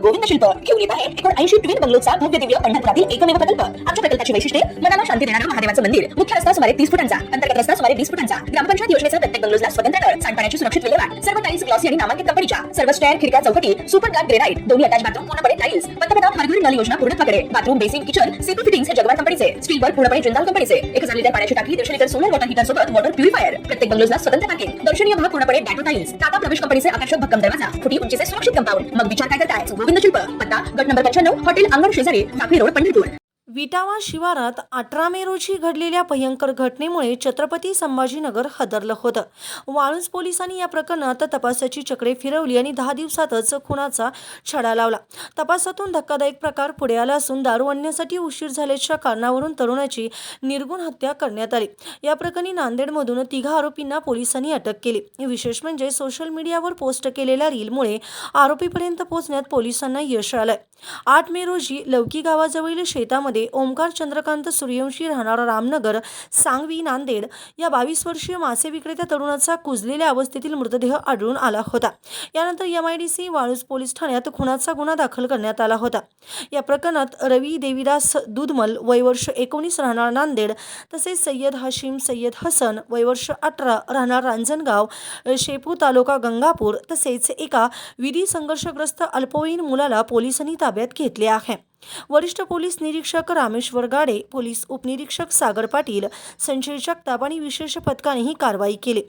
गोविंद शिल्प घेऊन येत आहे 80 ट्विन बंगलोचा भव्य दिव्य पंढरपुरातील एकमेव प्रकल्प। आमच्या प्रकल्पाची वैशिष्ट्ये मनाला शांती देणारं महादेवाचं मंदिर, मुख्य रस्ता सुमारे 30 फुटांचा, अंतर्गत रस्ता सुमारे 20 फुटांचा, ग्रामपंचायत योजनेचा प्रत्येक बंगलोजला स्वतंत्र नळ, सांडपाण्याची सुरक्षित विल्हेवाट, सर्व टाइल्स ग्लॉसी आणि नामांकित कंपनीच्या, सर्व स्टेअर, खिडक्या, चौकटी सुपर ग्लास ग्रेनाइट, दोन्ही अटॅच बाथरूम पूर्णपणे टाइल्स, पंतप्रधान हर घर नल योजना पूर्णत्वाकडे, bathroom, basin, kitchen, CP fittings हे जगवार कंपनीचे, स्टील वर्क पूर्णपणे जिंदाल कंपनीचे, 1000 लिटर पाण्याची टाकी, 150 लिटर सोलर वॉटर हीटर सोबत वॉटर प्युरिफायर, प्रत्येक बंगलोजला स्वतंत्र पार्किंग, दर्शनीय भाग पूर्णपणे डॅटो टाइल्स, टाटा प्रवेश कंपनीचे आकर्षक भक्कम दरवाजा, फुटी उंचीचे सुरक्षित कंपाऊंड। मग विचार काय करताय? गोविंद शिल्प, पत्ता गट नंबर 95, हॉटेल अंगण शेजारी, साखळी रोड, पंढरपूर। विटावा शिवारात 18 मे रोजी घडलेल्या भयंकर घटनेमुळे छत्रपती संभाजीनगर हादरलं होतं। वाळूंज पोलिसांनी या प्रकरणात तपासाची चक्रे फिरवली आणि 10 दिवसातच खुनाचा छडा लावला। तपासातून धक्कादायक प्रकार पुढे आला असून दारू आणण्यासाठी उशीर झाल्याच्या कारणावरून तरुणाची निर्गुण हत्या करण्यात आली। या प्रकरणी नांदेडमधून 3 आरोपींना पोलिसांनी अटक केली। विशेष म्हणजे सोशल मीडियावर पोस्ट केलेल्या रीलमुळे आरोपीपर्यंत पोहोचण्यात पोलिसांना यश आलंय। 8 मे रोजी लवकी गावाजवळील शेतामध्ये ओमकार चंद्रकांत सूर्यवंशी राहणार रामनगर सांगवी नांदेड या 22 वर्षीय मासे विक्रेत्या तरुणाचा कुजलेल्या अवस्थेतील मृतदेह आढळून आला होता। यानंतर MIDC वाळूज पोलीस ठाण्यात खुनाचा गुन्हा दाखल करण्यात आला होता। या प्रकरणात रवी देवीदास दुधमल वय वर्ष 19 राहणार नांदेड तसेच सय्यद हाशिम सय्यद हसन वय वर्ष 18 राहणार रांजणगाव शेपू तालुका गंगापूर तसेच एका विधी संघर्षग्रस्त अल्पवयीन मुलाला पोलिसांनी ताब्यात घेतले आहे। वरिष्ठ पोलीस निरीक्षक रामेश्वर गाडे, पोलीस उपनिरीक्षक सागर पाटील, संजय जगताप आणि विशेष पथकाने ही कारवाई केली।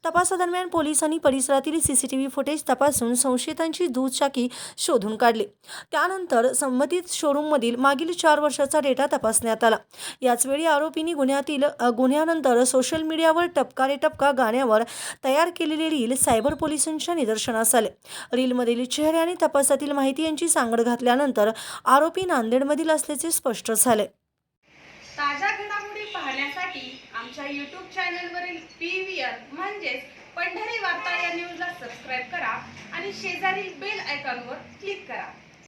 तपासादरम्यान पोलिसांनी परिसरातील CCTV फुटेज तपासून संशयितांची दुचाकी शोधून काढली। त्यानंतर संबंधित शोरूममधील मागील 4 वर्षाचा डेटा तपासण्यात आला। याचवेळी आरोपींनी गुन्ह्यानंतर सोशल मीडियावर टपका रे टपका गाण्यावर तयार केलेले रील सायबर पोलिसांच्या निदर्शनास आले। रीलमधील चेहरे आणि तपासातील माहिती यांची सांगड घातल्यानंतर आरोपी नांदेडमधील असल्याचे स्पष्ट झाले। ताज्या घडामोडी पाहण्यासाठी आमच्या YouTube चॅनलवरील PVR म्हणजेच पंढरी वार्ता या न्यूजला सबस्क्राइब करा आणि शेजारील बेल आयकॉनवर क्लिक करा।